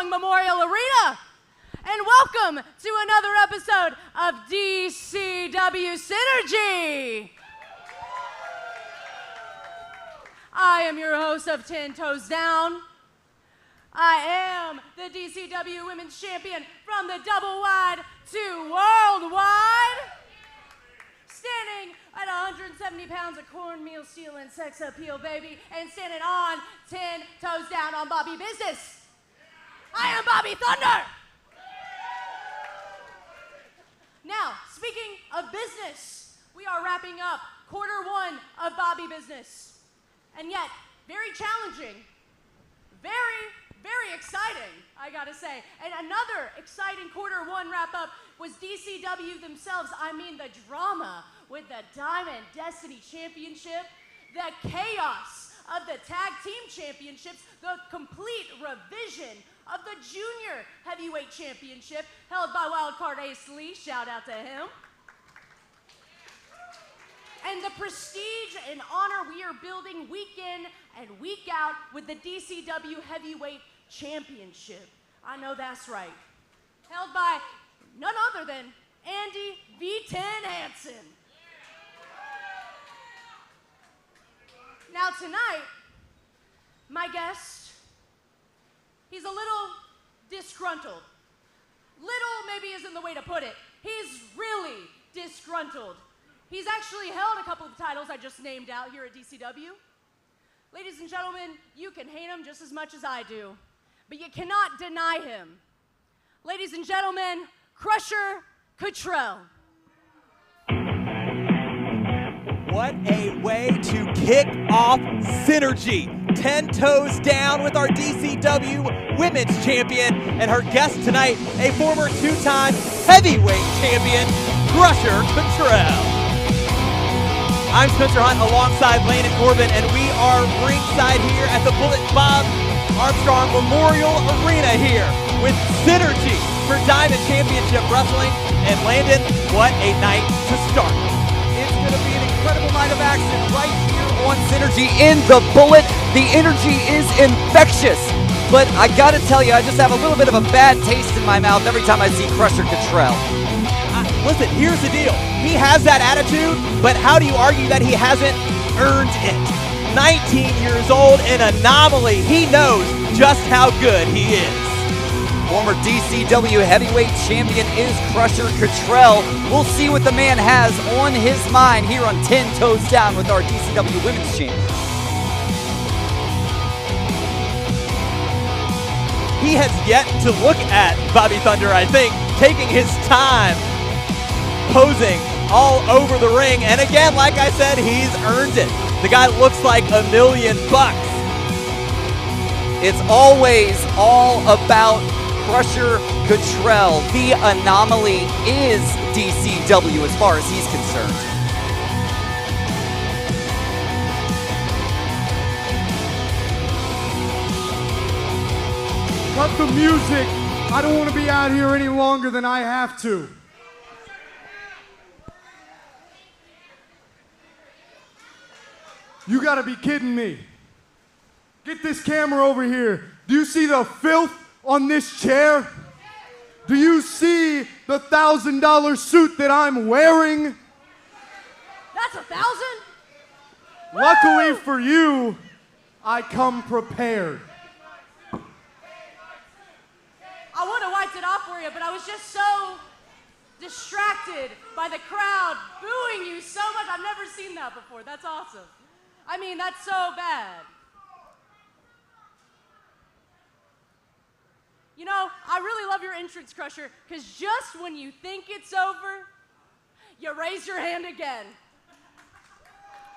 Armstrong Memorial Arena. And welcome to another episode of DCW Synergy. I am your host of 10 Toes Down. I am the DCW Women's Champion from the double wide to worldwide. Standing at 170 pounds of cornmeal steel and sex appeal, baby, and standing on 10 toes down on Bobbi business. I am Bobbi Thunder. Now, speaking of business, we are wrapping up quarter one of Bobbi business. And yet, very challenging, very exciting, I gotta say. And another exciting quarter one wrap up was DCW themselves. I mean, the drama with the Diamond Destiny Championship, the chaos of the Tag Team Championships, the complete revision of the Junior Heavyweight Championship held by Wildcard Aazil, shout out to him. And the prestige and honor we are building week in and week out with the DCW Heavyweight Championship. I know that's right. Held by none other than Andy V10 Hansen. Now tonight, my guest, he's a little disgruntled. Little maybe isn't the way to put it. He's really disgruntled. He's actually held a couple of titles I just named out here at DCW. Ladies and gentlemen, you can hate him just as much as I do, but you cannot deny him. Ladies and gentlemen, Crusher Cottrell. What a way to kick off Synergy. 10 toes down with our DCW Women's Champion and her guest tonight, a former two-time heavyweight champion, Crusher Cottrell. I'm Spencer Hunt alongside Lane and Corbin, and we are ringside here at the Bullet Bob Armstrong Memorial Arena here with Synergy for Diamond Championship Wrestling. And Landon, what a night to start. It's going to be an incredible night of action right here on Synergy in the Bullet. The energy is infectious, but I got to tell you, I just have a little bit of a bad taste in my mouth every time I see Crusher Cottrell. Listen, here's the deal. He has that attitude, but how do you argue that he hasn't earned it? 19 years old, an anomaly. He knows just how good he is. Former DCW heavyweight champion is Crusher Cottrell. We'll see what the man has on his mind here on 10 Toes Down with our DCW Women's Champion. He has yet to look at Bobbi Thunder, I think, taking his time, posing all over the ring. And again, like I said, he's earned it. The guy looks like $1 million. It's always all about Crusher Cottrell. The anomaly is DCW as far as he's concerned. Cut the music. I don't want to be out here any longer than I have to. You gotta be kidding me. Get this camera over here. Do you see the filth on this chair? Do you see the $1,000 suit that I'm wearing? That's $1,000? Luckily for you, I come prepared. I would have wiped it off for you, but I was just so distracted by the crowd booing you so much. I've never seen that before. That's awesome. I mean, that's so bad. You know, I really love your entrance, Crusher, because just when you think it's over, you raise your hand again.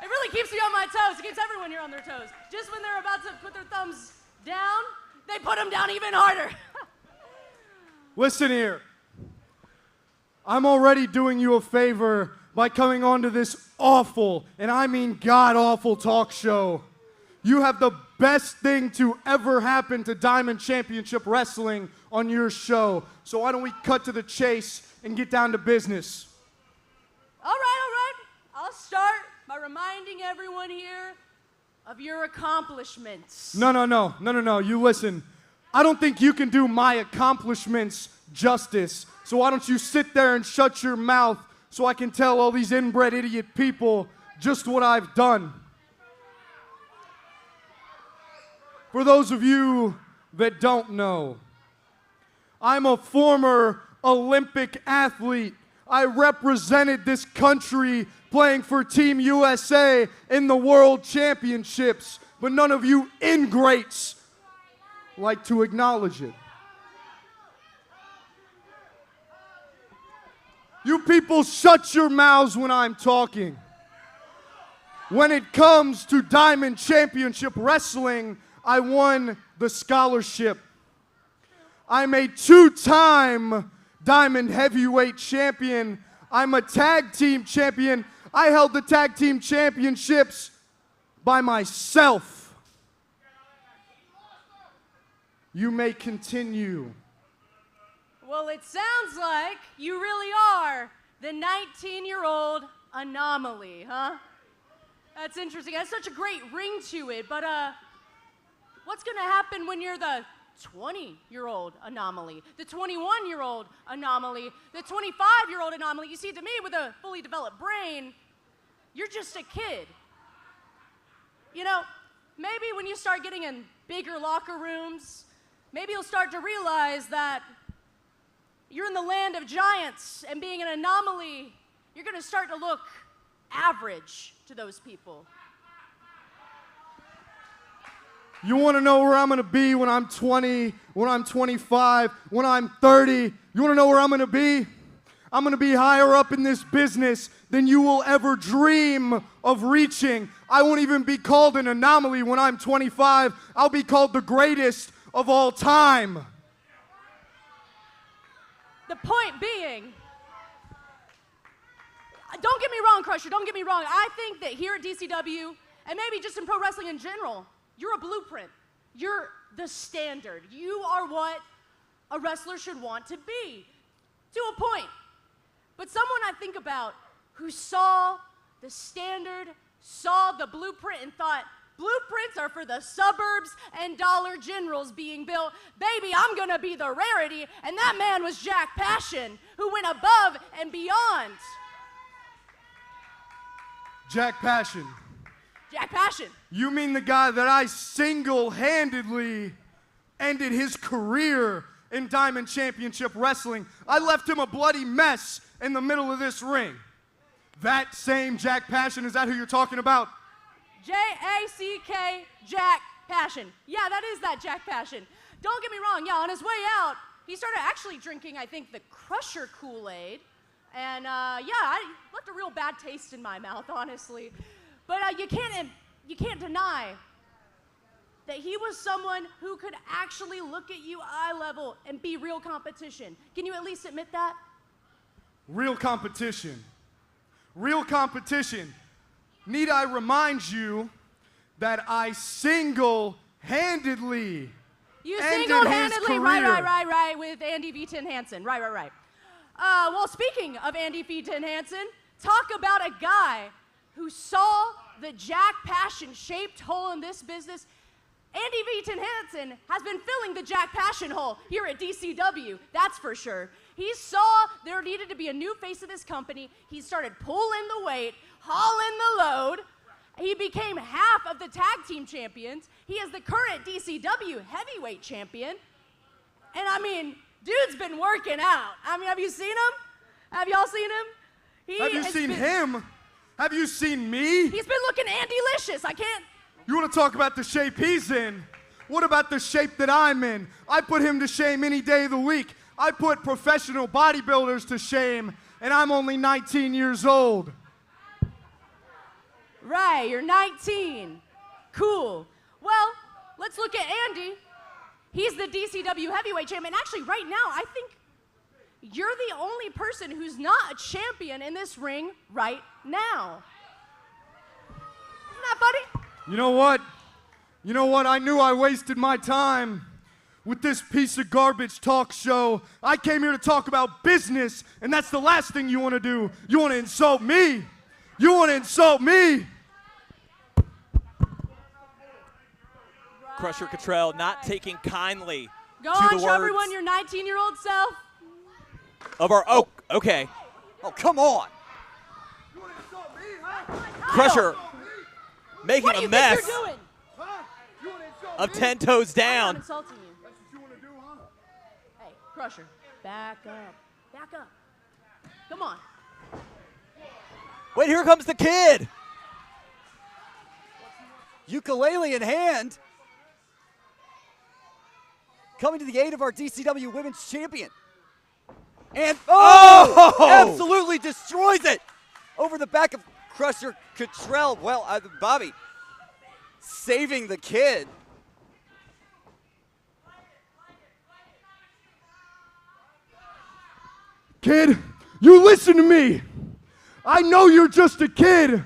It really keeps me on my toes. It keeps everyone here on their toes. Just when they're about to put their thumbs down, they put them down even harder. Listen here. I'm already doing you a favor by coming onto this awful, and I mean god-awful talk show. You have the best thing to ever happen to Diamond Championship Wrestling on your show. So why don't we cut to the chase and get down to business? All right. I'll start by reminding everyone here of your accomplishments. No. You listen. I don't think you can do my accomplishments justice. So why don't you sit there and shut your mouth so I can tell all these inbred idiot people just what I've done. For those of you that don't know, I'm a former Olympic athlete. I represented this country playing for Team USA in the World Championships, but none of you ingrates like to acknowledge it. You people shut your mouths when I'm talking. When it comes to Diamond Championship Wrestling, I won the scholarship. I'm a two-time Diamond Heavyweight Champion. I'm a tag team champion. I held the tag team championships by myself. You may continue. Well, it sounds like you really are the 19-year-old anomaly, huh? That's interesting. It has such a great ring to it, but what's gonna happen when you're the 20-year-old anomaly, the 21-year-old anomaly, the 25-year-old anomaly? You see, to me, with a fully developed brain, you're just a kid. You know, maybe when you start getting in bigger locker rooms, maybe you'll start to realize that you're in the land of giants, and being an anomaly, you're gonna start to look average to those people. You want to know where I'm going to be when I'm 20, when I'm 25, when I'm 30? You want to know where I'm going to be? I'm going to be higher up in this business than you will ever dream of reaching. I won't even be called an anomaly when I'm 25. I'll be called the greatest of all time. The point being, don't get me wrong, Crusher, don't get me wrong. I think that here at DCW, and maybe just in pro wrestling in general, you're a blueprint. You're the standard. You are what a wrestler should want to be, to a point. But someone I think about who saw the standard, saw the blueprint, and thought, blueprints are for the suburbs and Dollar Generals being built. Baby, I'm gonna be the rarity. And that man was Jack Passion, who went above and beyond. Jack Passion. Jack Passion. You mean the guy that I single-handedly ended his career in Diamond Championship Wrestling? I left him a bloody mess in the middle of this ring. That same Jack Passion, is that who you're talking about? J-A-C-K, Jack Passion. Yeah, that is that Jack Passion. Don't get me wrong, yeah, on his way out, he started actually drinking, I think, the Crusher Kool-Aid. And yeah, I left a real bad taste in my mouth, honestly. But you can't deny that he was someone who could actually look at you eye level and be real competition. Can you at least admit that? Real competition. Real competition. Need I remind you that I single-handedly You ended single-handedly, his career. right, with Andy V. Hansen. Right. Well, speaking of Andy V. Hansen, talk about a guy who saw the Jack Passion-shaped hole in this business. Andy V. Hansen has been filling the Jack Passion hole here at DCW, that's for sure. He saw there needed to be a new face of this company. He started pulling the weight, hauling the load. He became half of the tag team champions. He is the current DCW heavyweight champion. And I mean, dude's been working out. I mean, have you seen him? Have y'all seen him? Have you seen him? Have you seen me? He's been looking Andy-licious. I can't. You want to talk about the shape he's in? What about the shape that I'm in? I put him to shame any day of the week. I put professional bodybuilders to shame, and I'm only 19 years old. Right, you're 19. Cool. Well, let's look at Andy. He's the DCW heavyweight champion. Actually, right now, I think you're the only person who's not a champion in this ring right now. Isn't that funny? You know what? I knew I wasted my time with this piece of garbage talk show. I came here to talk about business, and that's the last thing you want to do. You want to insult me. Crusher Cottrell not taking kindly Go to on, the show words everyone your 19-year-old self. of our, oh, okay. Oh, come on. Crusher making What do a you mess think you're doing? of 10 toes I'm down. insulting you. Hey, Crusher, back up. Back up. Come on. Wait, here comes the kid. Ukulele in hand. Coming to the aid of our DCW Women's Champion. And, absolutely destroys it. Over the back of Crusher Cottrell. Well, Bobbi saving the kid. Kid, you listen to me. I know you're just a kid,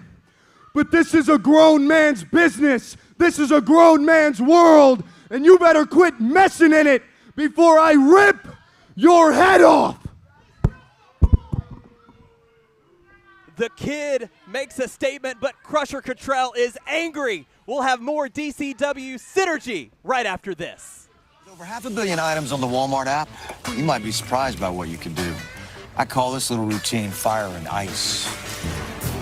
but this is a grown man's business. This is a grown man's world, and you better quit messing in it before I rip your head off. The kid makes a statement, but Crusher Cottrell is angry. We'll have more DCW Synergy right after this. With over 500 million items on the Walmart app, you might be surprised by what you can do. I call this little routine fire and ice.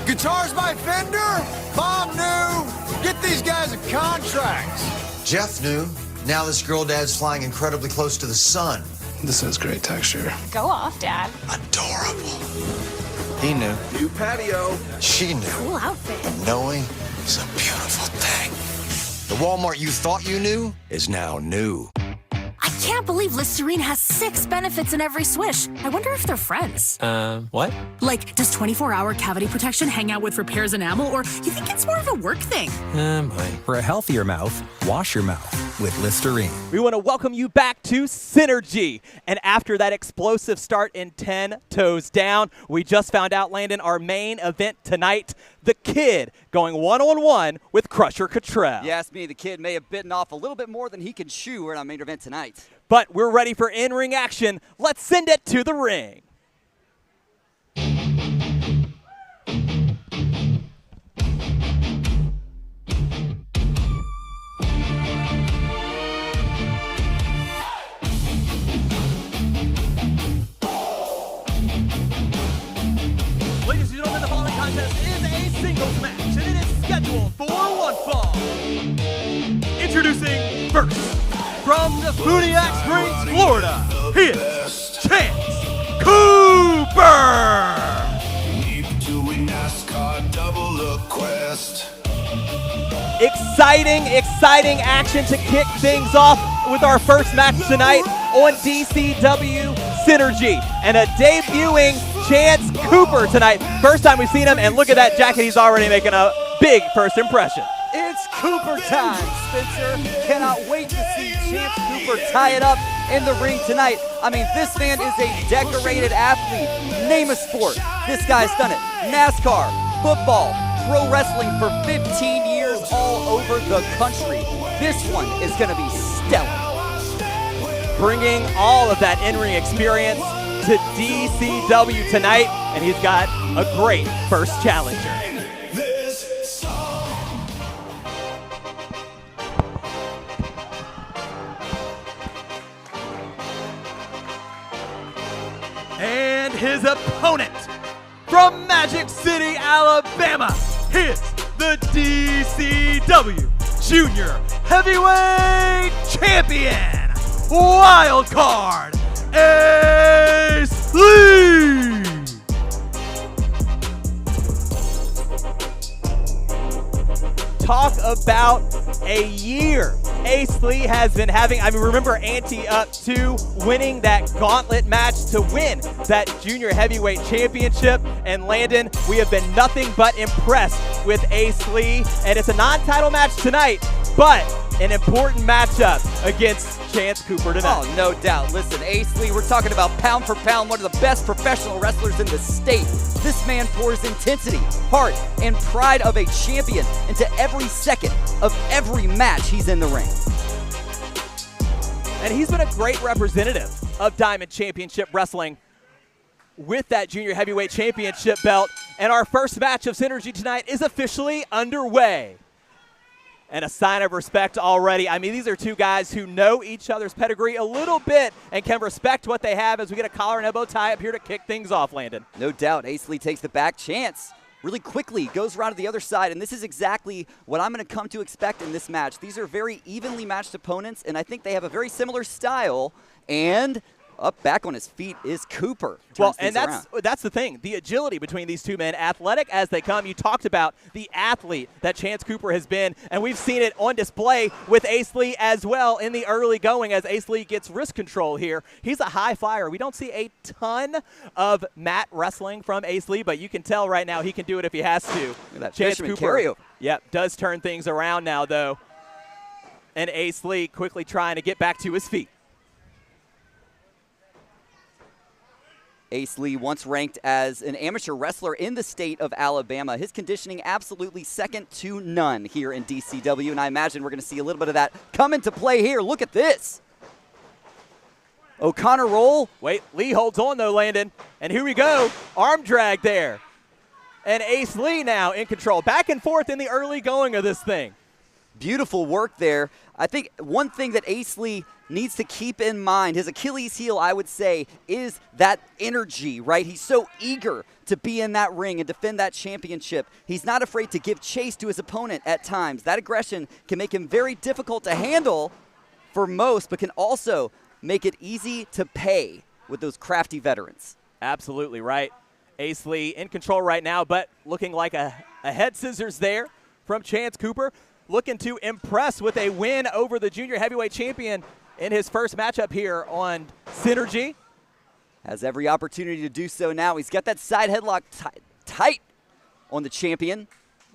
Guitars by Fender? Mom knew. Get these guys a contract. Jeff knew. Now this girl dad's flying incredibly close to the sun. This has great texture. Go off, Dad. Adorable. He knew. New patio. She knew. Cool outfit. And knowing is a beautiful thing. The Walmart you thought you knew is now new. I can't believe Listerine has 6 benefits in every swish. I wonder if they're friends. What? Like, does 24-hour cavity protection hang out with repairs enamel, or you think it's more of a work thing? For a healthier mouth, wash your mouth with Listerine. We want to welcome you back to Synergy. And after that explosive start in 10 toes down, we just found out, Landon, our main event tonight, the kid going one-on-one with Crusher Cottrell. You ask me, the kid may have bitten off a little bit more than he can chew in our main event tonight. But we're ready for in-ring action. Let's send it to the ring. Ladies and gentlemen, the following contest is a singles match, and it is scheduled for one fall. Introducing first, from the Funiac Springs, Florida, he is Chance Cooper. Exciting action to kick things off with our first match tonight on DCW Synergy. And a debuting Chance Cooper tonight. First time we've seen him, and look at that jacket. He's already making a big first impression. It's Cooper time, Spencer. Cannot wait to see Chance Cooper tie it up in the ring tonight. I mean, this man is a decorated athlete. Name a sport. This guy's done it. NASCAR, football, pro wrestling for 15 years all over the country. This one is going to be stellar. Bringing all of that in-ring experience to DCW tonight, and he's got a great first challenger. And his opponent from Magic City, Alabama, is the DCW Junior Heavyweight Champion, Wild Card, Aazil. Talk about a year Aazil has been having. I mean, remember Ante Up 2 winning that gauntlet match to win that Junior Heavyweight Championship. And Landon, we have been nothing but impressed with Aazil. And it's a non-title match tonight, but an important matchup against Chance Cooper tonight. Oh, no doubt. Listen, Aazil, we're talking about pound for pound, one of the best professional wrestlers in the state. This man pours intensity, heart, and pride of a champion into every second of every match he's in the ring. And he's been a great representative of Diamond Championship Wrestling with that Junior Heavyweight Championship belt. And our first match of Synergy tonight is officially underway. and a sign of respect already. I mean, these are two guys who know each other's pedigree a little bit and can respect what they have as we get a collar and elbow tie up here to kick things off, Landon. No doubt, Aazil takes the back. Chance really quickly goes around to the other side, and this is exactly what I'm going to come to expect in this match. These are very evenly matched opponents, and I think they have a very similar style, and up back on his feet is Cooper. Well, and that's the thing. The agility between these two men, athletic as they come. You talked about the athlete that Chance Cooper has been, and we've seen it on display with Aazil as well in the early going as Aazil gets wrist control here. He's a high flyer. We don't see a ton of mat wrestling from Aazil, but you can tell right now he can do it if he has to. Look at that Chance fisherman Cooper, carryover. Yep, does turn things around now, though. And Aazil quickly trying to get back to his feet. Aazil, once ranked as an amateur wrestler in the state of Alabama. His conditioning absolutely second to none here in DCW, and I imagine we're going to see a little bit of that come into play here. Look at this. O'Connor roll. Wait, Lee holds on though, Landon. And here we go. Arm drag there. And Aazil now in control. Back and forth in the early going of this thing. Beautiful work there. I think one thing that Aazil needs to keep in mind, his Achilles heel, I would say, is that energy, right? He's so eager to be in that ring and defend that championship. He's not afraid to give chase to his opponent at times. That aggression can make him very difficult to handle for most, but can also make it easy to pay with those crafty veterans. Absolutely right. Aazil in control right now, but looking like a head scissors there from Chance Cooper. Looking to impress with a win over the junior heavyweight champion in his first matchup here on Synergy. Has every opportunity to do so now. He's got that side headlock tight on the champion.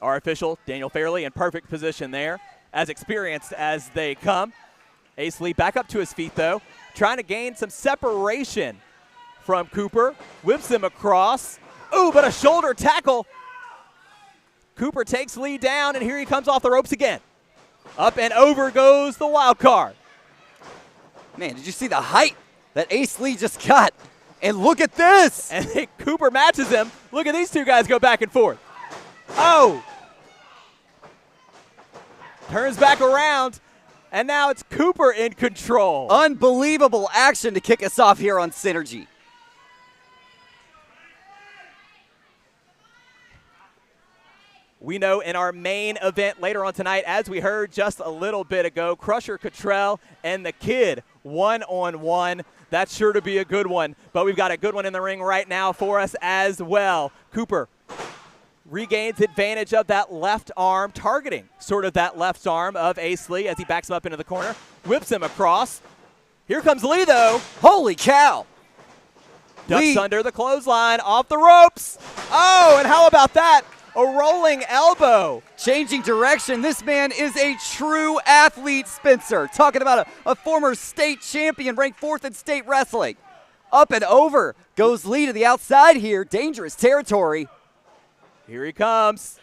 Our official, Daniel Fairley, in perfect position there, as experienced as they come. Aazil back up to his feet, though, trying to gain some separation from Cooper. Whips him across. Ooh, but a shoulder tackle. Cooper takes Lee down, and here he comes off the ropes again. Up and over goes the wild card. Man, did you see the height that Aazil just got? And look at this. And Cooper matches him. Look at these two guys go back and forth. Oh. Turns back around, and now it's Cooper in control. Unbelievable action to kick us off here on Synergy. We know in our main event later on tonight, as we heard just a little bit ago, Crusher Cottrell and the Kid one-on-one. That's sure to be a good one, but we've got a good one in the ring right now for us as well. Cooper regains advantage of that left arm, targeting sort of that left arm of Aazil as he backs him up into the corner, whips him across. Here comes Lee, though. Holy cow. Ducks Lee under the clothesline, off the ropes. Oh, and how about that? A rolling elbow. Changing direction. This man is a true athlete, Spencer. Talking about a former state champion, ranked 4th in state wrestling. Up and over goes Lee to the outside here. Dangerous territory. Here he comes.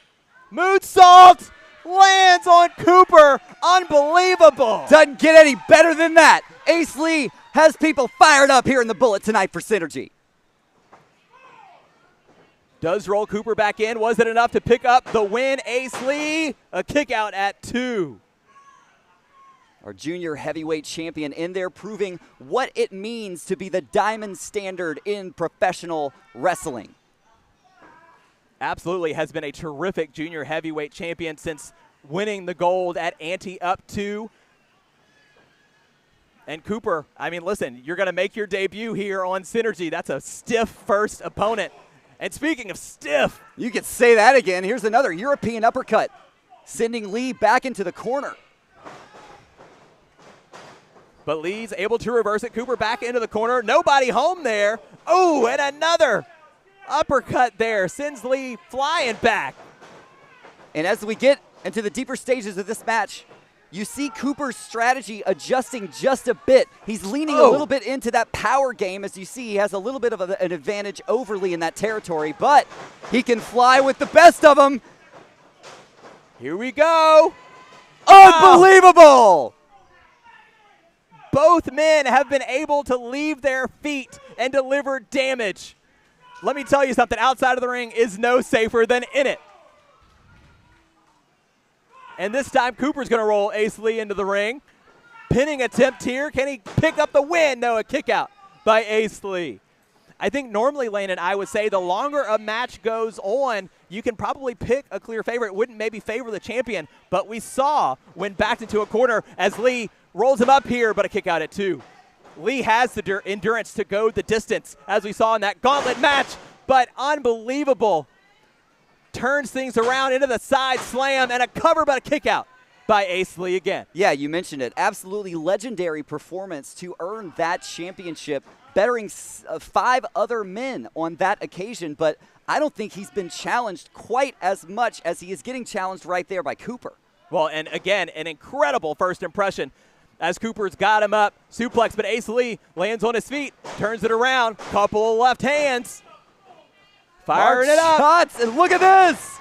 Moonsault lands on Cooper. Unbelievable. Doesn't get any better than that. Aazil has people fired up here in the Bullet tonight for Synergy. Does roll Cooper back in. Was it enough to pick up the win? Aazil, a kick out at 2. Our junior heavyweight champion in there, proving what it means to be the diamond standard in professional wrestling. Absolutely has been a terrific junior heavyweight champion since winning the gold at Ante Up 2. And Cooper, I mean, listen, you're going to make your debut here on Synergy. That's a stiff first opponent. And speaking of stiff. You could say that again. Here's another European uppercut, sending Lee back into the corner. But Lee's able to reverse it. Cooper back into the corner. Nobody home there. Oh, and another uppercut there. Sends Lee flying back. And as we get into the deeper stages of this match, you see Cooper's strategy adjusting just a bit. He's leaning a little bit into that power game. As you see, he has a little bit of an advantage over Lee in that territory, but he can fly with the best of them. Here we go. Unbelievable! Both men have been able to leave their feet and deliver damage. Let me tell you something, outside of the ring is no safer than in it. And this time, Cooper's going to roll Ace Lee into the ring. Pinning attempt here. Can he pick up the win? No, a kick out by Ace Lee. I think normally, Landon, I would say the longer a match goes on, you can probably pick a clear favorite. It wouldn't maybe favor the champion, but we saw when backed into a corner as Lee rolls him up here, but a kick out at 2. Lee has the endurance to go the distance, as we saw in that gauntlet match, but unbelievable. Turns things around into the side slam and a cover, but a kick out by Ace Lee again. Yeah, you mentioned it. Absolutely legendary performance to earn that championship, bettering 5 other men on that occasion, but I don't think he's been challenged quite as much as he is getting challenged right there by Cooper. Well, and again, an incredible first impression as Cooper's got him up. Suplex, but Ace Lee lands on his feet, turns it around, couple of left hands. Firing it up. Shots, and look at this.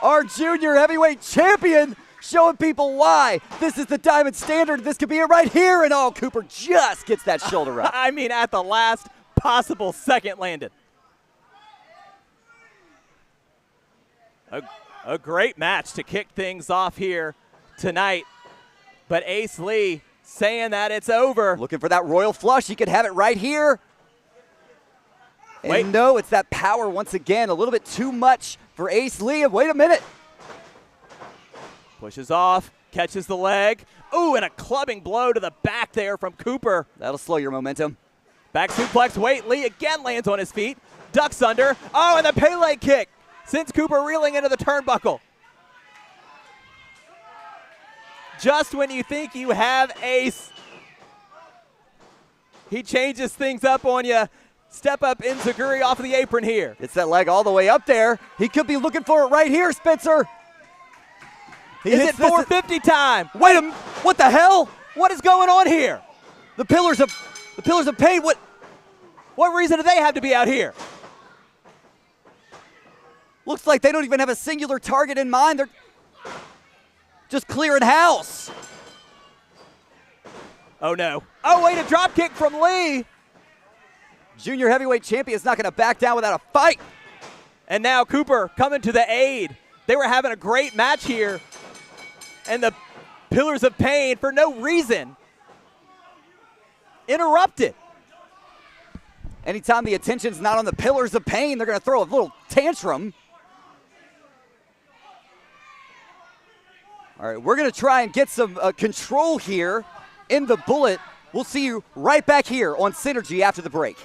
Our junior heavyweight champion showing people why this is the Diamond Standard. This could be it right here, and Cooper just gets that shoulder up. I mean, at the last possible second, landed. A great match to kick things off here tonight, but Ace Lee saying that it's over. Looking for that royal flush. He could have it right here. Wait. And no, it's that power once again. A little bit too much for Ace Lee. Wait a minute. Pushes off, catches the leg. Ooh, and a clubbing blow to the back there from Cooper. That'll slow your momentum. Back suplex, wait, Lee again lands on his feet. Ducks under. Oh, and the Pele kick sends Cooper reeling into the turnbuckle. Just when you think you have Ace, he changes things up on you. Step up Enziguri off of the apron here. It's that leg all the way up there. He could be looking for it right here, Spencer. Is it 450 time? Wait a minute. What the hell? What is going on here? The pillars of pain. What reason do they have to be out here? Looks like they don't even have a singular target in mind. They're just clearing house. Oh no. Oh wait, a drop kick from Lee. Junior heavyweight champion is not going to back down without a fight. And now Cooper coming to the aid. They were having a great match here. And the Pillars of Pain, for no reason, interrupted. Anytime the attention's not on the Pillars of Pain, they're going to throw a little tantrum. All right, we're going to try and get some control here in the Bullet. We'll see you right back here on Synergy after the break.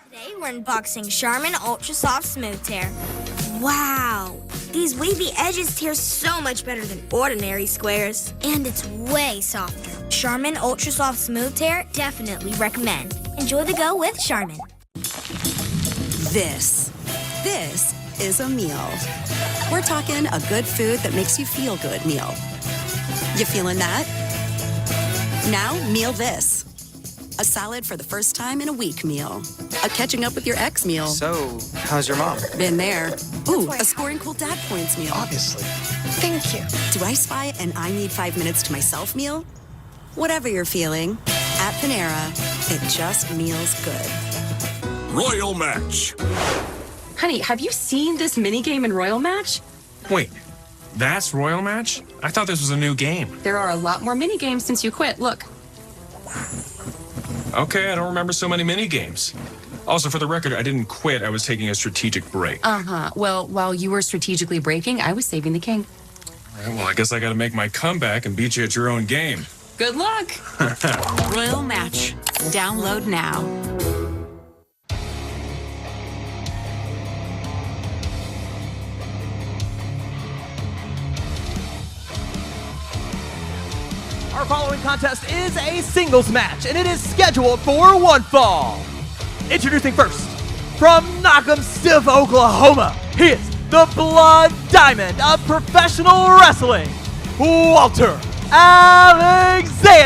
Today we're unboxing Charmin Ultra Soft Smooth Tear. Wow, these wavy edges tear so much better than ordinary squares. And it's way softer. Charmin Ultra Soft Smooth Tear, definitely recommend. Enjoy the go with Charmin. This is a meal. We're talking a good food that makes you feel good meal. You feeling that? Now, meal this. A salad for the first time in a week meal. A catching up with your ex meal. So, how's your mom? Been there. Ooh, a scoring cool dad points meal. Obviously. Thank you. Do I spy an I need 5 minutes to myself meal? Whatever you're feeling, at Panera, it just meals good. Royal Match. Honey, have you seen this minigame in Royal Match? Wait, that's Royal Match? I thought this was a new game. There are a lot more minigames since you quit. Look. Okay, I don't remember so many minigames. Also, for the record, I didn't quit. I was taking a strategic break. Uh-huh. Well, while you were strategically breaking, I was saving the king. All right, well, I guess I gotta make my comeback and beat you at your own game. Good luck. Royal Match. Download now. Our following contest is a singles match, and it is scheduled for one fall. Introducing first, from Knock'em Stiff, Oklahoma, he is the Blood Diamond of professional wrestling, Walter Alexander.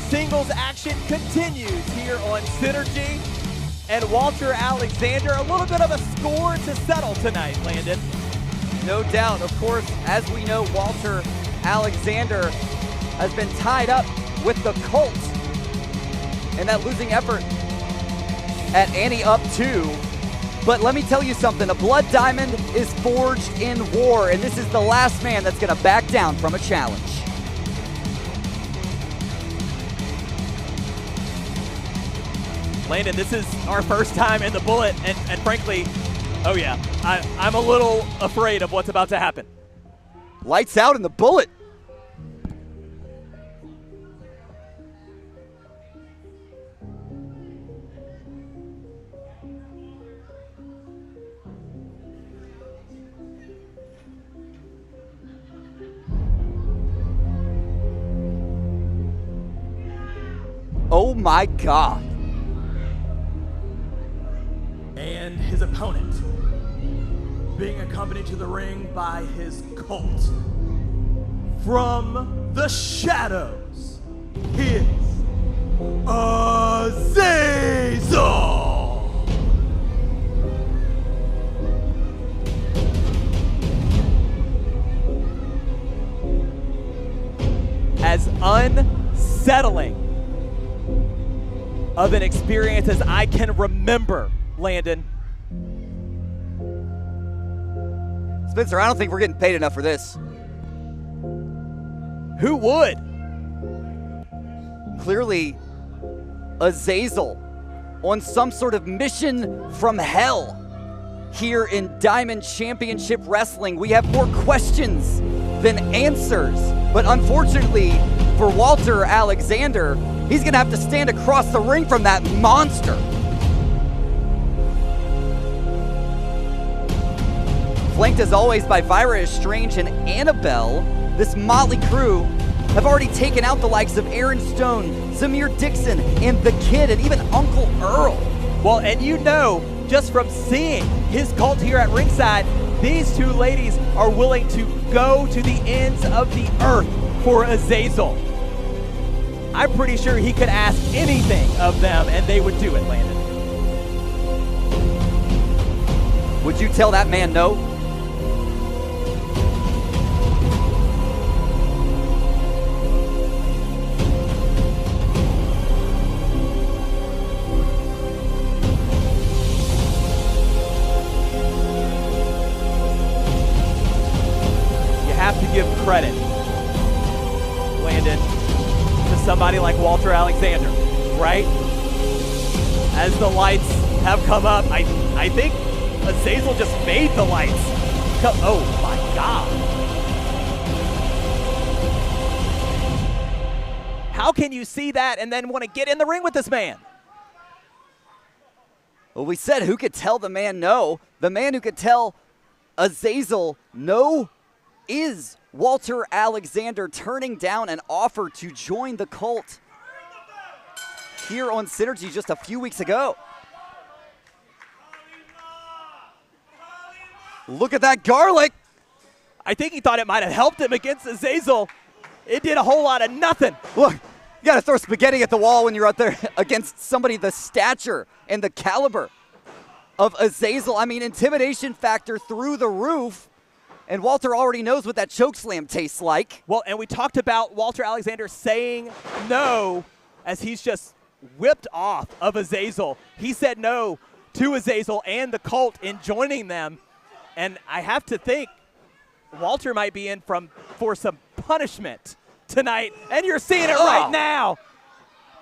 Singles action continues here on Synergy. And Walter Alexander, a little bit of a score to settle tonight, Landon. No doubt. Of course, as we know, Walter Alexander has been tied up with the Cult and that losing effort at Annie up 2. But let me tell you something, a blood diamond is forged in war, and this is the last man that's gonna back down from a challenge. Landon, this is our first time in the bullet, and frankly, oh yeah, I'm a little afraid of what's about to happen. Lights out in the bullet. Oh my God. And his opponent, being accompanied to the ring by his cult. From the shadows, he is Azazel! As unsettling of an experience as I can remember, Landon. Spencer, I don't think we're getting paid enough for this. Who would? Clearly, Azazel on some sort of mission from hell here in Diamond Championship Wrestling. We have more questions than answers, but unfortunately for Walter Alexander, he's gonna have to stand across the ring from that monster. Flanked as always by Vira Strange and Annabelle, this motley crew have already taken out the likes of Aaron Stone, Zamir Dixon, and The Kid, and even Uncle Earl. Well, and you know, just from seeing his cult here at ringside, these two ladies are willing to go to the ends of the earth for Azazel. I'm pretty sure he could ask anything of them and they would do it, Landon. Would you tell that man no? Have to give credit, Landon, to somebody like Walter Alexander, right? As the lights have come up, I think Azazel just made the lights come. Oh my God. How can you see that and then want to get in the ring with this man? Well, we said who could tell the man no. The man who could tell Azazel no is Walter Alexander, turning down an offer to join the cult here on Synergy just a few weeks ago. Look at that garlic. I think he thought it might have helped him against Azazel. It did a whole lot of nothing. Look, you got to throw spaghetti at the wall when you're out there against somebody the stature and the caliber of Azazel. I mean, intimidation factor through the roof. And Walter already knows what that chokeslam tastes like. Well, and we talked about Walter Alexander saying no as he's just whipped off of Azazel. He said no to Azazel and the cult in joining them. And I have to think Walter might be in for some punishment tonight. And you're seeing it right now.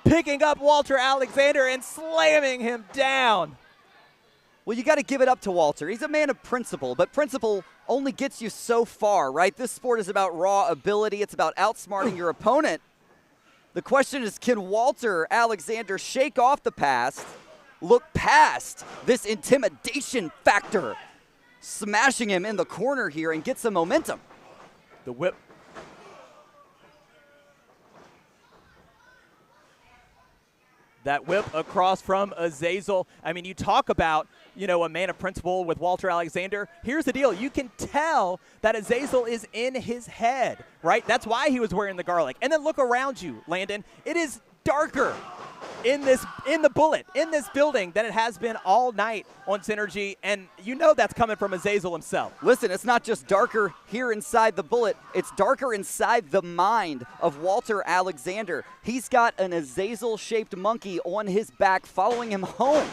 Picking up Walter Alexander and slamming him down. Well, you got to give it up to Walter. He's a man of principle, but principle only gets you so far, right? This sport is about raw ability. It's about outsmarting your opponent. The question is, can Walter Alexander shake off the past, look past this intimidation factor, smashing him in the corner here and get some momentum? The whip. That whip across from Azazel. I mean, you talk about, you know, a man of principle with Walter Alexander. Here's the deal. You can tell that Azazel is in his head, right? That's why he was wearing the garlic. And then look around you, Landon. It is darker in the bullet, in this building than it has been all night on Synergy, and you know that's coming from Azazel himself. Listen, it's not just darker here inside the bullet, it's darker inside the mind of Walter Alexander. He's got an Azazel-shaped monkey on his back following him home.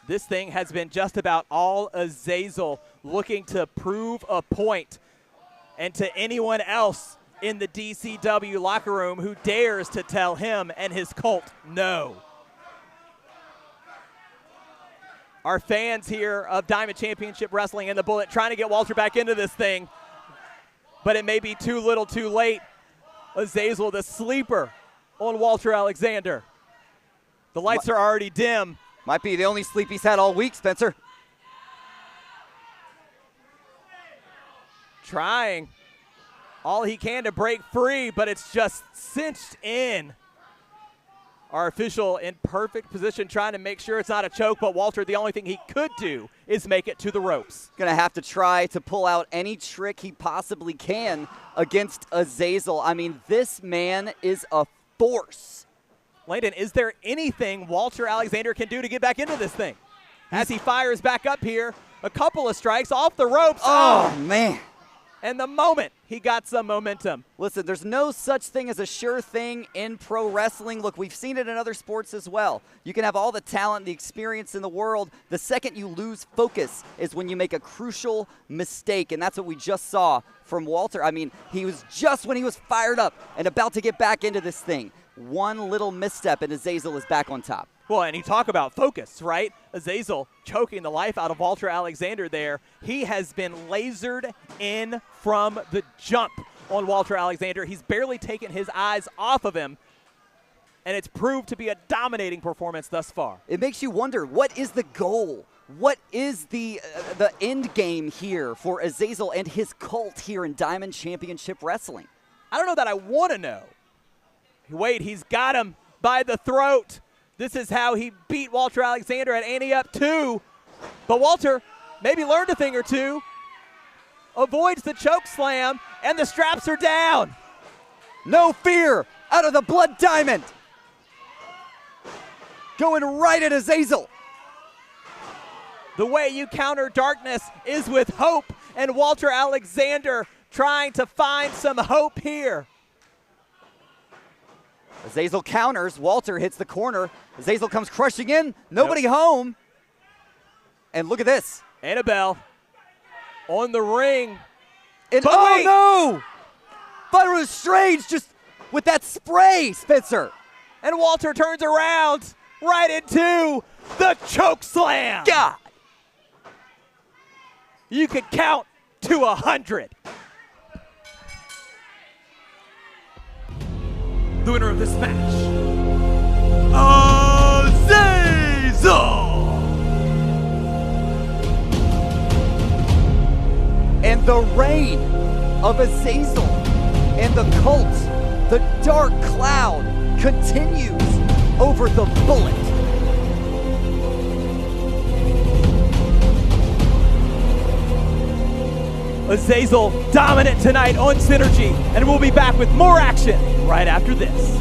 This thing has been just about all Azazel, looking to prove a point, and to anyone else in the DCW locker room who dares to tell him and his cult no. Our fans here of Diamond Championship Wrestling and the Bullet trying to get Walter back into this thing, but it may be too little too late. Azazel, the sleeper on Walter Alexander. The lights are already dim. Might be the only sleep he's had all week, Spencer. Trying all he can to break free, but it's just cinched in. Our official in perfect position trying to make sure it's not a choke, but Walter, the only thing he could do is make it to the ropes. Gonna have to try to pull out any trick he possibly can against Azazel. I mean, this man is a force. Landon, is there anything Walter Alexander can do to get back into this thing? As he fires back up here, a couple of strikes off the ropes. Oh man. And the moment he got some momentum. Listen, there's no such thing as a sure thing in pro wrestling. Look, we've seen it in other sports as well. You can have all the talent, the experience in the world. The second you lose focus is when you make a crucial mistake, and that's what we just saw from Walter. I mean, he was just when he was fired up and about to get back into this thing. One little misstep, and Azazel is back on top. Well, and you talk about focus, right? Azazel choking the life out of Walter Alexander there. He has been lasered in from the jump on Walter Alexander. He's barely taken his eyes off of him, and it's proved to be a dominating performance thus far. It makes you wonder, what is the goal? What is the end game here for Azazel and his cult here in Diamond Championship Wrestling? I don't know that I want to know. Wait, he's got him by the throat. This is how he beat Walter Alexander at Ante Up 2. But Walter maybe learned a thing or two. Avoids the choke slam, and the straps are down. No fear out of the Blood Diamond. Going right at Azazel. The way you counter darkness is with hope, and Walter Alexander trying to find some hope here. Azazel counters. Walter hits the corner. Azazel comes crushing in. Nobody home. And look at this. Annabelle on the ring. And oh no! But it was strange just with that spray, Spencer. And Walter turns around right into the choke slam. God. You could count to 100. The winner of this match, Azazel! And the reign of Azazel and the cult, the dark cloud, continues over the Bullet. Azazel dominant tonight on Synergy, and we'll be back with more action right after this.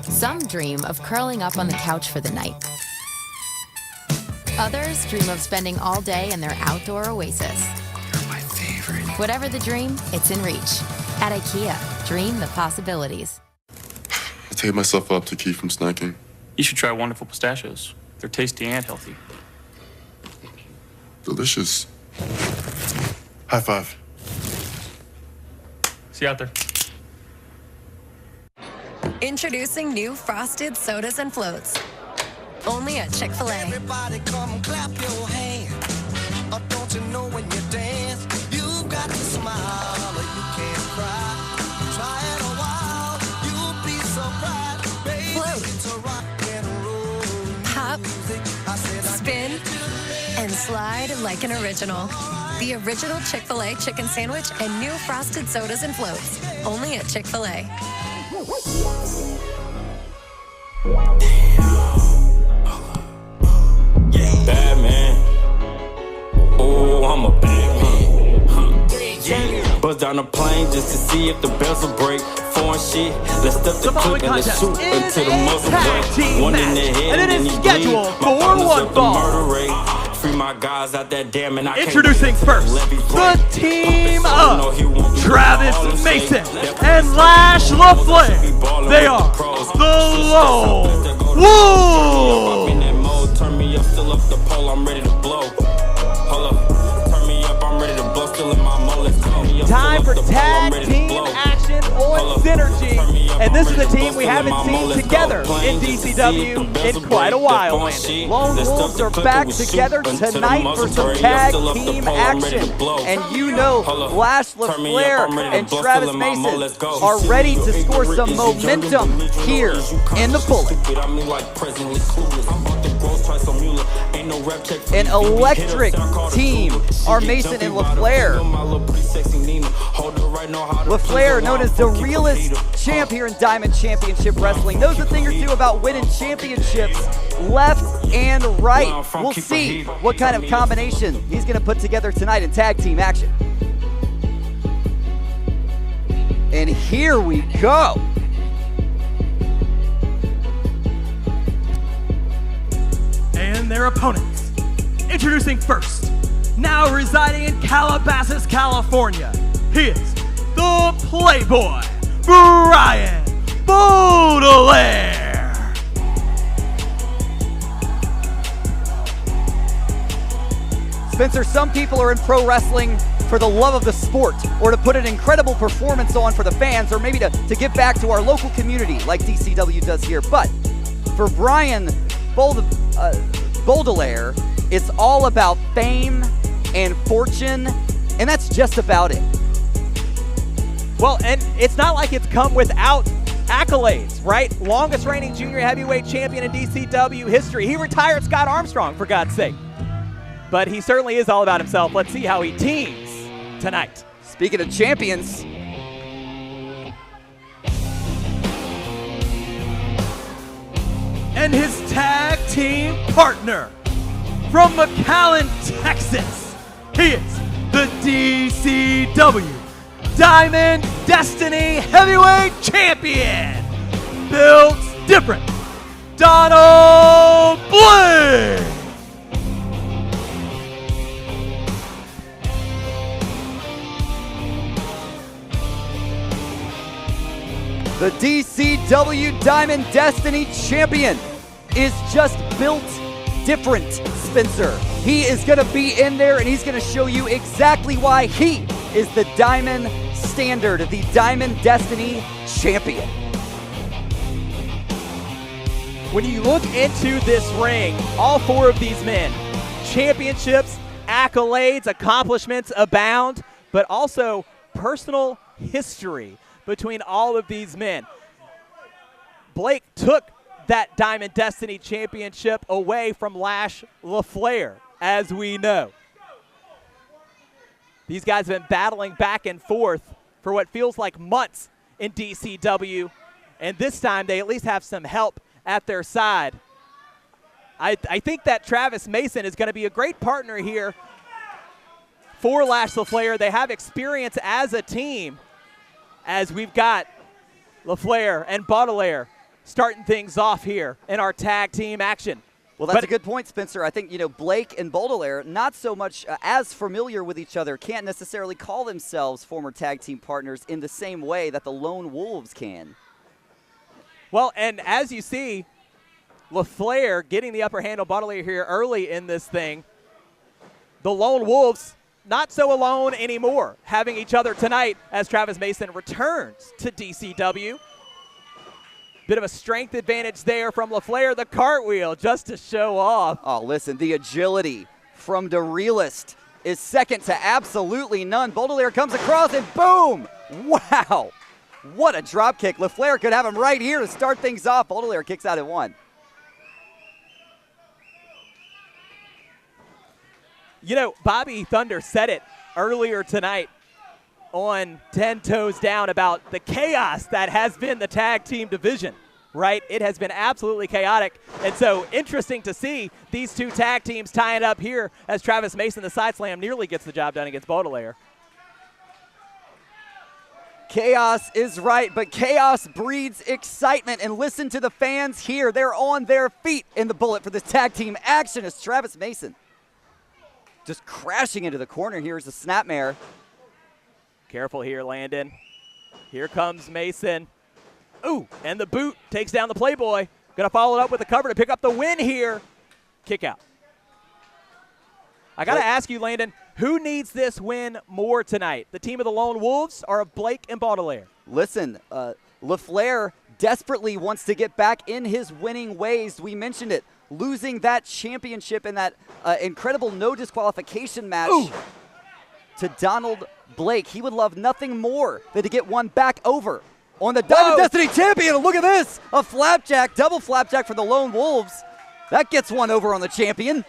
Some dream of curling up on the couch for the night. Others dream of spending all day in their outdoor oasis. You're my favorite. Whatever the dream, it's in reach. At IKEA, dream the possibilities. I take myself up to keep from snacking. You should try Wonderful Pistachios. They're tasty and healthy. Delicious. High five. See you out there. Introducing new Frosted Sodas and Floats. Only at Chick-fil-A. Everybody come clap your hands. Oh, don't you know when you dance, you've got to smile or you can't cry. Try it a while, you'll be surprised. Baby, Float. it's a rock and roll Pop, music. I said spin, and slide like an original. The original Chick-fil-A chicken sandwich and new Frosted Sodas and Floats. Only at Chick-fil-A. Bad man. Oh, I'm a bad man. Buzz down a plane just to see if the bells will break. Foreign shit, let's step the clip and let's shoot until the muzzle break. One in the head and then he scheduled for one fall. Free my guys out that damn and I Introducing first, the team of Travis Mason and Lash LaFleur. They are the Lone Wolves. Turn me up, still up the pole, I'm ready to blow. Hold up, turn me up, I'm ready to blow, still in my mole. Time for tag team action on Synergy. And this is a team we haven't seen together in DCW in quite a while. Lone Wolves are back together tonight for some tag team action. And you know Lash LaFleur and Travis Mason are ready to score some momentum here in the Bullet. An electric team are Mason and LaFleur. LaFleur, known as the realest champ here in Diamond Championship Wrestling, knows a thing or two about winning championships left and right. We'll see what kind of combination he's going to put together tonight in tag team action. And here we go. And their opponents. Introducing first, now residing in Calabasas, California, he is the Playboy, Brian Baudelaire. Spencer, some people are in pro wrestling for the love of the sport, or to put an incredible performance on for the fans, or maybe to give back to our local community like DCW does here. But for Brian Baudelaire, it's all about fame and fortune, and that's just about it. Well, and it's not like it's come without accolades, right? Longest reigning junior heavyweight champion in DCW history. He retired Scott Armstrong, for God's sake. But he certainly is all about himself. Let's see how he teams tonight. Speaking of champions, and his tag team partner from McAllen, Texas, he is the DCW Diamond Destiny Heavyweight Champion, built different, Donald Blake. the DCW Diamond Destiny Champion is just built different, Spencer. He is going to be in there and he's going to show you exactly why he is the Diamond Standard, the Diamond Destiny Champion. When you look into this ring, all four of these men, championships, accolades, accomplishments abound, but also personal history between all of these men. Blake took that Diamond Destiny Championship away from Lash LaFleur, as we know. These guys have been battling back and forth for what feels like months in DCW, and this time they at least have some help at their side. I think that Travis Mason is going to be a great partner here for Lash LaFleur. They have experience as a team, as we've got LaFleur and Baudelaire starting things off here in our tag team action. Well, that's a good point, Spencer. I think, Blake and Baudelaire, not so much as familiar with each other, can't necessarily call themselves former tag team partners in the same way that the Lone Wolves can. Well, and as you see, LaFleur getting the upper hand on Baudelaire here early in this thing. The Lone Wolves not so alone anymore, having each other tonight as Travis Mason returns to DCW. Bit of a strength advantage there from LaFleur. The cartwheel just to show off. Oh, listen, the agility from the realist is second to absolutely none. Baudelaire comes across and boom! Wow! What a drop kick. LaFleur could have him right here to start things off. Baudelaire kicks out at one. Bobby Thunder said it earlier tonight. on 10 Toes Down about the chaos that has been the tag team division, right? It has been absolutely chaotic. And so interesting to see these two tag teams tying up here as Travis Mason, the side slam, nearly gets the job done against Baudelaire. Chaos is right, but chaos breeds excitement. And listen to the fans here. They're on their feet in the bullet for this tag team action as Travis Mason just crashing into the corner. Here's the snapmare. Careful here, Landon. Here comes Mason. Ooh, and the boot takes down the Playboy. Gonna follow it up with a cover to pick up the win here. Kick out. I gotta ask you, Landon, who needs this win more tonight? The team of the Lone Wolves or of Blake and Baudelaire? Listen, LaFleur desperately wants to get back in his winning ways. We mentioned it, losing that championship in that incredible no disqualification match to Donald Blake. He would love nothing more than to get one back over on the Diamond Destiny champion. Look at this, a flapjack, double flapjack for the Lone Wolves. That gets one over on the champion.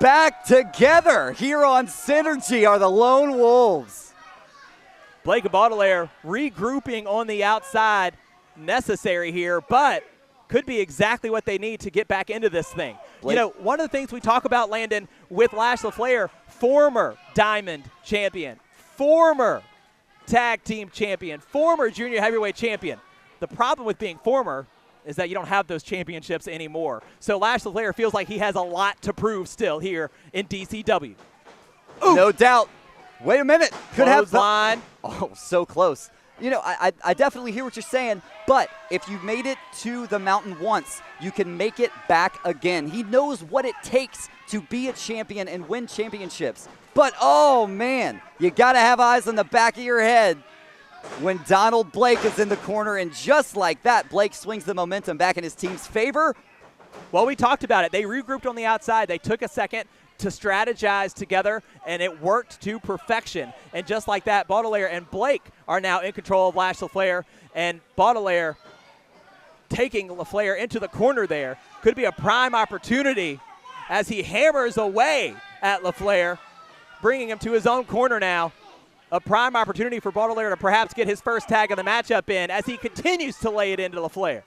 Back together here on Synergy are the Lone Wolves. Blake and Baudelaire regrouping on the outside, necessary here, but could be exactly what they need to get back into this thing. Blake. You know, one of the things we talk about, Landon, with Lash LaFleur, former Diamond champion, former tag team champion, former junior heavyweight champion. The problem with being former is that you don't have those championships anymore. So Lash LaFleur feels like he has a lot to prove still here in DCW. Ooh. No doubt. Wait a minute. Could have line. Oh, so close. You know, I definitely hear what you're saying, but if you made it to the mountain once, you can make it back again. He knows what it takes to be a champion and win championships. But, oh, man, you got to have eyes on the back of your head when Donald Blake is in the corner, and just like that, Blake swings the momentum back in his team's favor. Well, we talked about it. They regrouped on the outside. They took a second to strategize together, and it worked to perfection. And just like that, Baudelaire and Blake are now in control of Lash LaFleur, and Baudelaire taking LaFleur into the corner there could be a prime opportunity as he hammers away at LaFleur, bringing him to his own corner now. A prime opportunity for Baudelaire to perhaps get his first tag of the matchup in as he continues to lay it into LaFleur.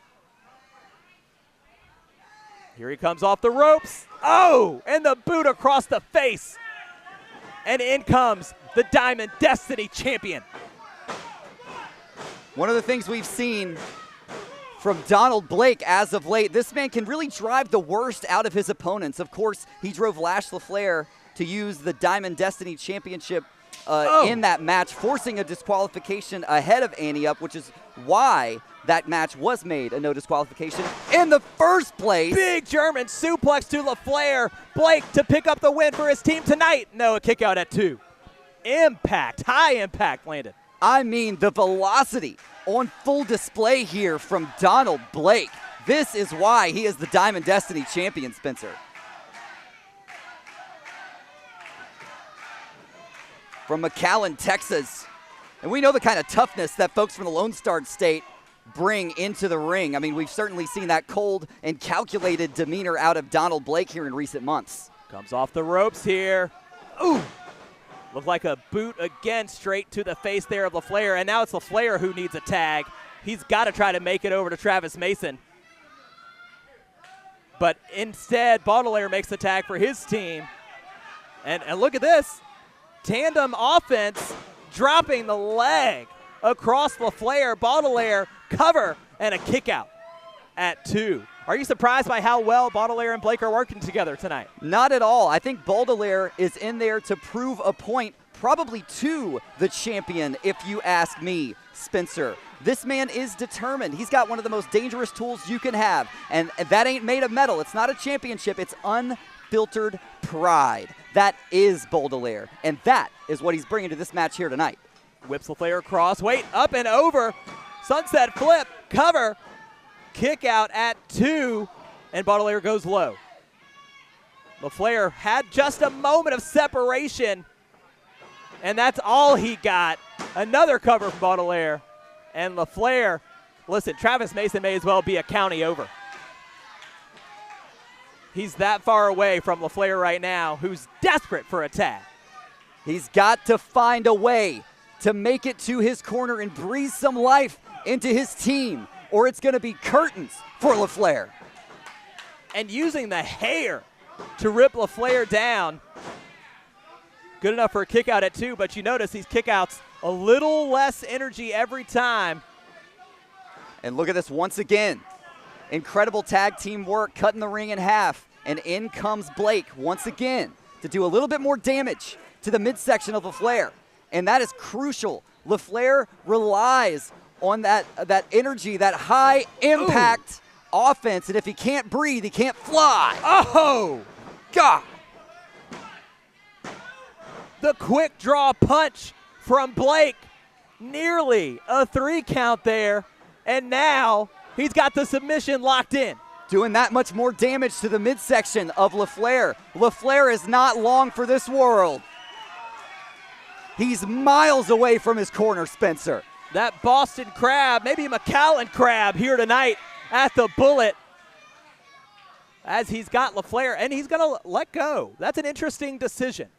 Here he comes off the ropes. Oh, and the boot across the face. And in comes the Diamond Destiny champion. One of the things we've seen from Donald Blake as of late, this man can really drive the worst out of his opponents. Of course, he drove Lash LaFleur to use the Diamond Destiny championship in that match, forcing a disqualification ahead of Annie Up, which is why that match was made a no disqualification in the first place. Big German suplex to LaFleur. Blake to pick up the win for his team tonight. No, a kick out at 2. Impact, high impact landed. I mean, the velocity on full display here from Donald Blake. This is why he is the Diamond Destiny champion, Spencer. From McAllen, Texas. And we know the kind of toughness that folks from the Lone Star State bring into the ring. I mean, we've certainly seen that cold and calculated demeanor out of Donald Blake here in recent months. Comes off the ropes here. Ooh! Looked like a boot again straight to the face there of LaFleur. And now it's LaFleur who needs a tag. He's got to try to make it over to Travis Mason. But instead, Baudelaire makes the tag for his team. And look at this. Tandem offense, dropping the leg across LaFleur. Baudelaire cover and a kick out at 2. Are you surprised by how well Baudelaire and Blake are working together tonight? Not at all. I think Baudelaire is in there to prove a point, probably to the champion, if you ask me, Spencer. This man is determined. He's got one of the most dangerous tools you can have, and that ain't made of metal. It's not a championship. It's unfiltered pride. That is Baudelaire, and that is what he's bringing to this match here tonight. Whips LaFleur across, wait, up and over. Sunset flip, cover, kick out at 2, and Baudelaire goes low. LaFleur had just a moment of separation, and that's all he got. Another cover from Baudelaire, and LaFleur, listen, Travis Mason may as well be a county over. He's that far away from LaFleur right now, who's desperate for a tag. He's got to find a way to make it to his corner and breathe some life into his team, or it's going to be curtains for LaFleur. And using the hair to rip LaFleur down. Good enough for a kick out at 2, but you notice these kickouts a little less energy every time. And look at this once again. Incredible tag team work, cutting the ring in half. And in comes Blake once again to do a little bit more damage to the midsection of LaFleur. And that is crucial. LaFleur relies on that energy, that high impact offense. And if he can't breathe, he can't fly. Oh, God. The quick draw punch from Blake. Nearly a 3 count there. And now he's got the submission locked in. Doing that much more damage to the midsection of LaFleur. LaFleur is not long for this world. He's miles away from his corner, Spencer. That Boston Crab, maybe McAllen Crab here tonight at the Bullet. As he's got LaFleur, and he's going to let go. That's an interesting decision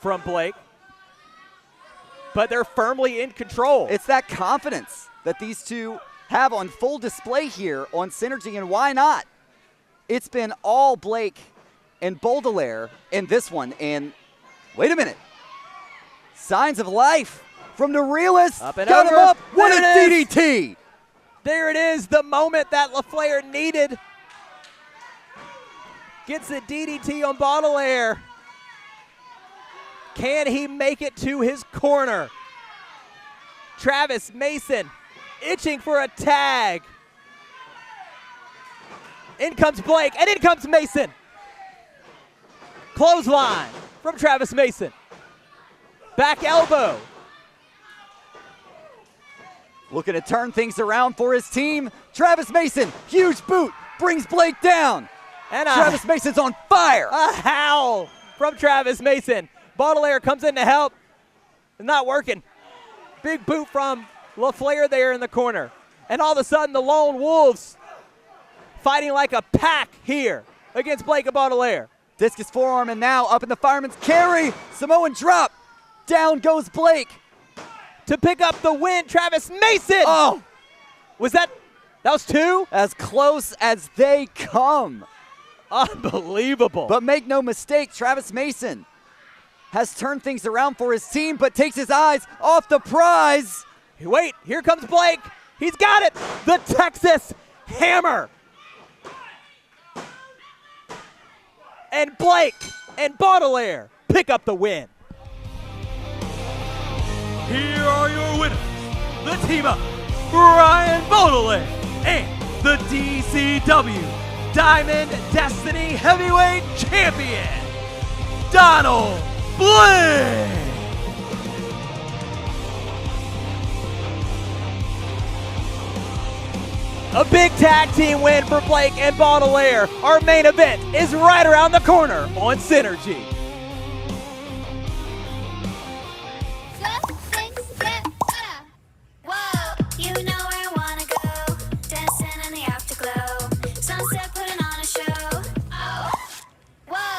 from Blake. But they're firmly in control. It's that confidence that these two have on full display here on Synergy, and why not? It's been all Blake and Baudelaire in this one, and wait a minute. Signs of life from the realist. Up and got over. him up. What What a DDT. There it is, the moment that LaFleur needed. Gets the DDT on Baudelaire. Can he make it to his corner? Travis Mason itching for a tag. In comes Blake, and in comes Mason. Clothesline from Travis Mason. Back elbow. Looking to turn things around for his team. Travis Mason, huge boot, brings Blake down. And Travis Mason's on fire. A howl from Travis Mason. Baudelaire comes in to help. Not working. Big boot from LaFleur there in the corner. And all of a sudden, the Lone Wolves fighting like a pack here against Blake and Baudelaire. Discus forearm, and now up in the fireman's carry. Samoan drop. Down goes Blake. To pick up the win, Travis Mason. Oh. That was 2? As close as they come. Unbelievable. But make no mistake, Travis Mason has turned things around for his team, but takes his eyes off the prize. Wait, here comes Blake. He's got it. The Texas Hammer. And Blake and Baudelaire pick up the win. Here are your winners, the team up, Brian Baudelaire and the DCW Diamond Destiny Heavyweight Champion, Donald Blake. A big tag team win for Blake and Baudelaire. Our main event is right around the corner on Synergy.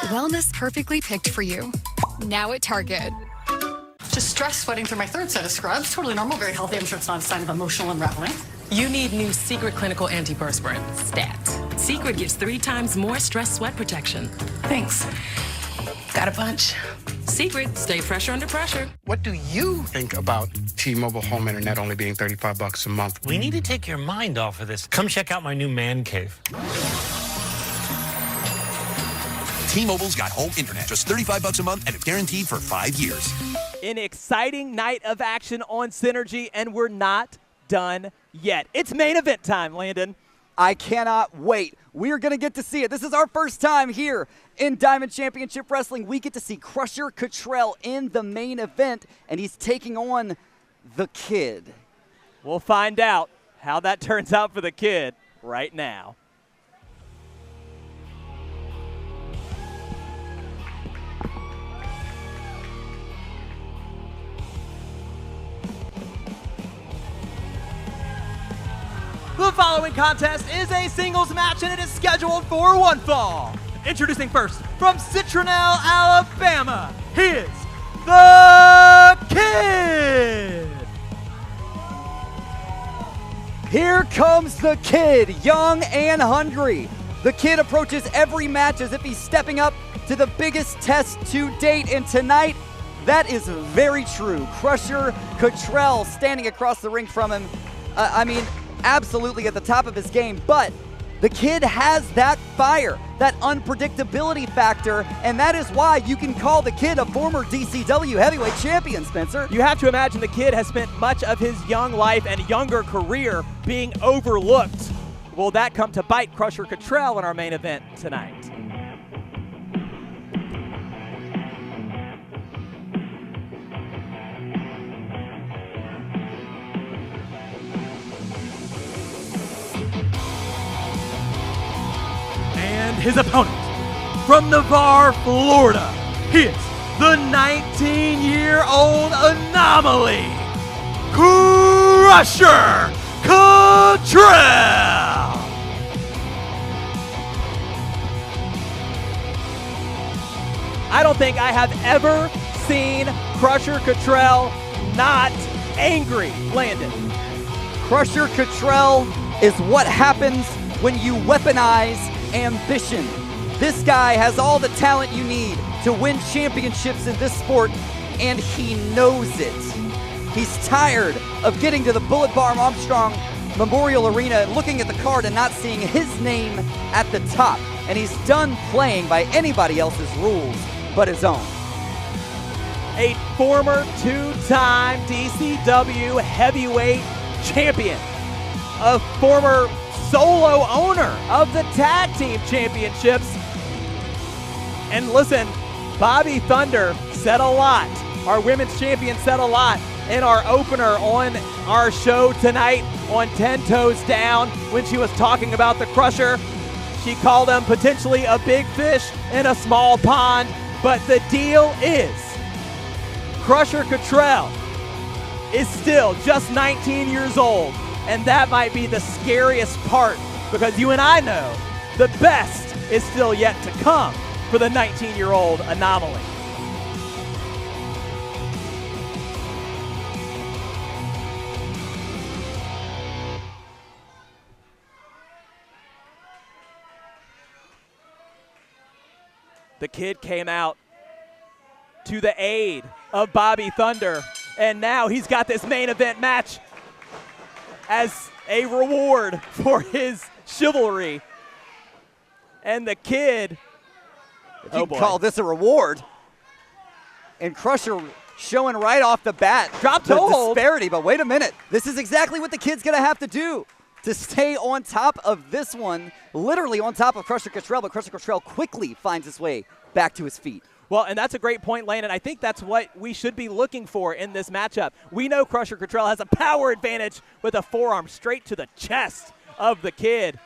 Wellness perfectly picked for you. Now at Target. Just stress sweating through my third set of scrubs. Totally normal, very healthy. I'm sure it's not a sign of emotional unraveling. You need new Secret Clinical Antiperspirant, STAT. Secret gives 3 times more stress sweat protection. Thanks. Got a bunch. Secret, stay fresher under pressure. What do you think about T-Mobile Home Internet only being $35 a month? We need to take your mind off of this. Come check out my new man cave. T-Mobile's got home internet, just $35 a month, and it's guaranteed for 5 years. An exciting night of action on Synergy, and we're not done yet. It's main event time, Landon. I cannot wait. We are going to get to see it. This is our first time here in Diamond Championship Wrestling. We get to see Crusher Cottrell in the main event, and he's taking on the Kid. We'll find out how that turns out for the Kid right now. The following contest is a singles match, and it is scheduled for 1 fall. Introducing first, from Citronelle, Alabama, he is the Kid. Here comes the Kid, young and hungry. The Kid approaches every match as if he's stepping up to the biggest test to date, and tonight, that is very true. Crusher Cottrell standing across the ring from him. Absolutely at the top of his game, but the Kid has that fire, that unpredictability factor, and that is why you can call the Kid a former DCW heavyweight champion, Spencer. You have to imagine the Kid has spent much of his young life and younger career being overlooked. Will that come to bite Crusher Cottrell in our main event tonight? And his opponent, from Navarre, Florida, he is the 19-year-old anomaly, Crusher Cottrell. I don't think I have ever seen Crusher Cottrell not angry, Landon. Crusher Cottrell is what happens when you weaponize ambition. This guy has all the talent you need to win championships in this sport, and he knows it. He's tired of getting to the Bullet Barn Armstrong Memorial Arena and looking at the card and not seeing his name at the top. And he's done playing by anybody else's rules but his own. A former two-time DCW heavyweight champion, a former solo owner of the tag team championships. And listen, Bobbi Thunder said a lot. Our women's champion said a lot in our opener on our show tonight on 10 Toes Down when she was talking about the Crusher. She called him potentially a big fish in a small pond, but the deal is Crusher Cottrell is still just 19 years old, and that might be the scariest part because you and I know the best is still yet to come for the 19-year-old anomaly. The Kid came out to the aid of Bobbi Thunder, and now he's got this main event match as a reward for his chivalry. And the Kid, if you call this a reward, and Crusher showing right off the bat dropped the hold. disparity, but wait a minute. This is exactly what the Kid's gonna have to do to stay on top of this one, literally on top of Crusher Cottrell, but Crusher Cottrell quickly finds his way back to his feet. Well, and that's a great point, Landon. I think that's what we should be looking for in this matchup. We know Crusher Cottrell has a power advantage with a forearm straight to the chest of the Kid.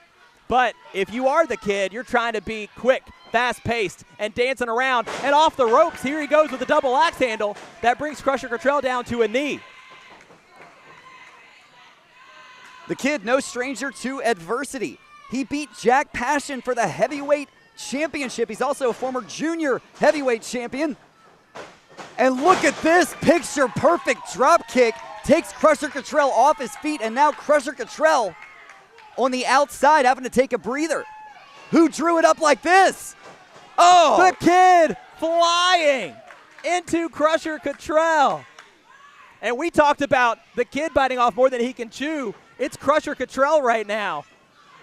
But if you are the Kid, you're trying to be quick, fast-paced, and dancing around. And off the ropes, here he goes with a double axe handle that brings Crusher Cottrell down to a knee. The Kid, no stranger to adversity. He beat Jack Passion for the heavyweight championship. He's also a former junior heavyweight champion. And look at this picture-perfect drop kick. Takes Crusher Cottrell off his feet, and now Crusher Cottrell on the outside having to take a breather. Who drew it up like this? Oh! The Kid flying into Crusher Cottrell. And we talked about the Kid biting off more than he can chew. It's Crusher Cottrell right now,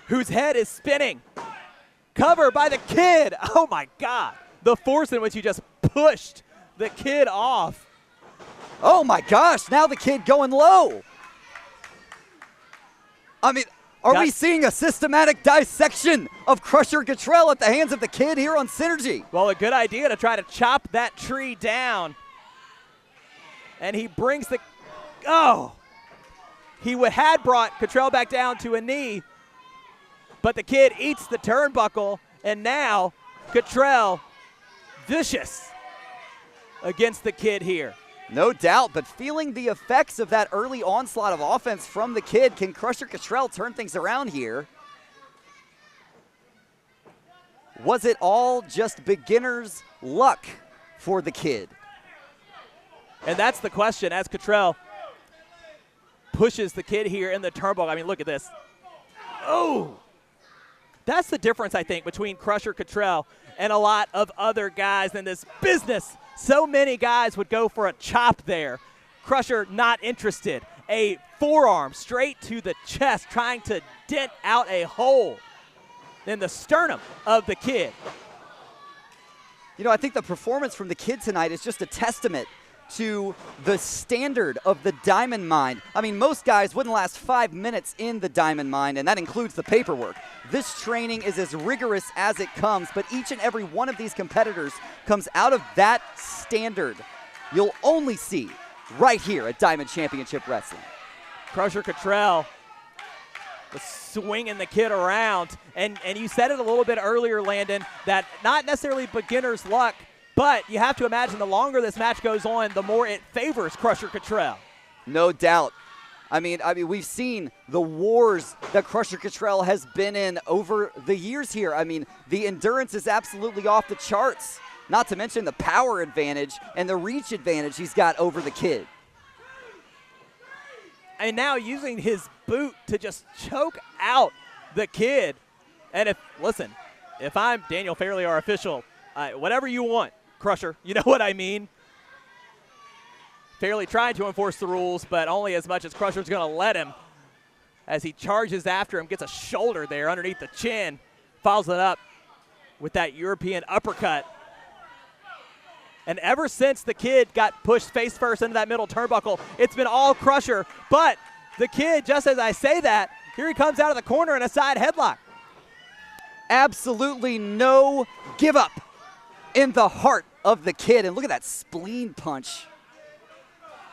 whose head is spinning. Cover by the Kid. Oh my God. The force in which he just pushed the Kid off. Oh my gosh, now the Kid going low. I mean, are we seeing a systematic dissection of Crusher Cottrell at the hands of the Kid here on Synergy? Well, a good idea to try to chop that tree down. And he brings the, he had brought Catrell back down to a knee, but the Kid eats the turnbuckle, and now Catrell vicious against the Kid here. No doubt, but feeling the effects of that early onslaught of offense from the Kid, can Crusher Cottrell turn things around here? Was it all just beginner's luck for the kid? And that's the question as Catrell pushes the kid here in the turnbuckle. I mean, look at this. Oh! That's the difference, I think, between Crusher Cottrell and a lot of other guys in this business. So many guys would go for a chop there. Crusher not interested. A forearm straight to the chest, trying to dent out a hole in the sternum of the kid. You know, I think the performance from the kid tonight is just a testament to the standard of the diamond mine. I mean, most guys wouldn't last 5 minutes in the diamond mine, and that includes the paperwork. This training is as rigorous as it comes, but each and every one of these competitors comes out of that standard you'll only see right here at Diamond Championship Wrestling. Crusher Cottrell swinging the kid around, and you said it a little bit earlier, Landon, that not necessarily beginner's luck, but you have to imagine the longer this match goes on, the more it favors Crusher Cottrell. No doubt. I mean, we've seen the wars that Crusher Cottrell has been in over the years here. I mean, the endurance is absolutely off the charts, not to mention the power advantage and the reach advantage he's got over the kid. And now using his boot to just choke out the kid. And if I'm Daniel Fairley, our official, whatever you want, Crusher, you know what I mean. Fairley trying to enforce the rules, but only as much as Crusher's going to let him as he charges after him, gets a shoulder there underneath the chin, follows it up with that European uppercut. And ever since the kid got pushed face first into that middle turnbuckle, it's been all Crusher. But the kid, just as I say that, here he comes out of the corner in a side headlock. Absolutely no give up in the heart of the kid. And look at that spleen punch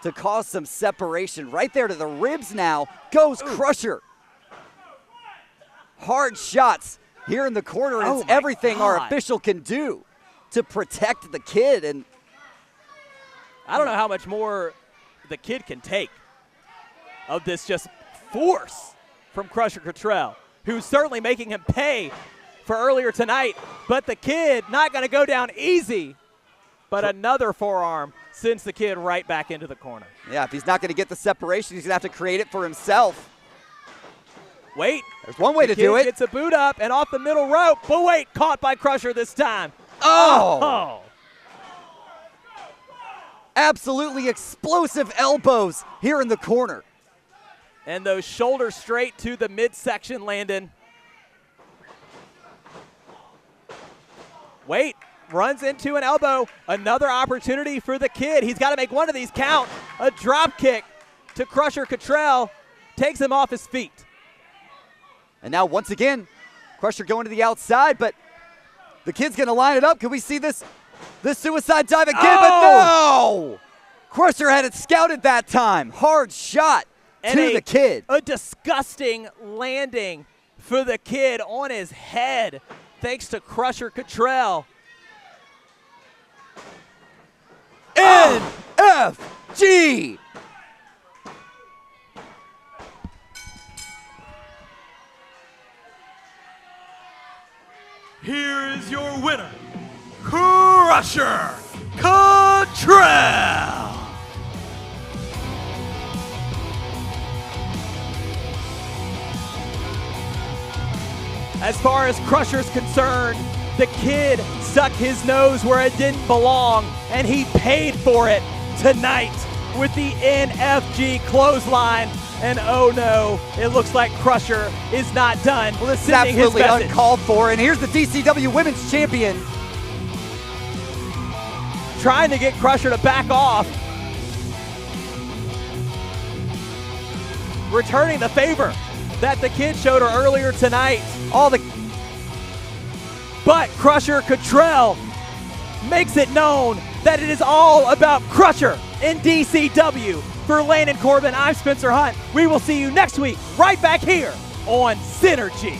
to cause some separation. Right there to the ribs now goes Crusher. Hard shots here in the corner, and it's everything our official can do to protect the kid. And I don't know how much more the kid can take of this just force from Crusher Cottrell, who's certainly making him pay for earlier tonight. But the kid not going to go down easy, but another forearm sends the kid right back into the corner. Yeah, if he's not going to get the separation, he's going to have to create it for himself. Wait. There's one way to do it. Gets a boot up and off the middle rope, but wait, caught by Crusher this time. Oh! Absolutely explosive elbows here in the corner. And those shoulders straight to the midsection, Landon. Wait, runs into an elbow. Another opportunity for the kid. He's got to make one of these count. A drop kick to Crusher Cottrell. Takes him off his feet. And now once again, Crusher going to the outside, but the kid's going to line it up. Can we see this suicide dive again? But no! Crusher had it scouted that time. Hard shot to the kid. A disgusting landing for the kid on his head, thanks to Crusher Cottrell. NFG! Here is your winner, Crusher Cottrell. As far as Crusher's concerned, the kid stuck his nose where it didn't belong, and he paid for it tonight with the NFG clothesline. And oh no, it looks like Crusher is not done. Well, this is absolutely uncalled for. And here's the DCW Women's Champion trying to get Crusher to back off. Returning the favor that the kid showed her earlier tonight. But Crusher Cottrell makes it known that it is all about Crusher in DCW. For Landon Corbin, I'm Spencer Hunt. We will see you next week right back here on Synergy.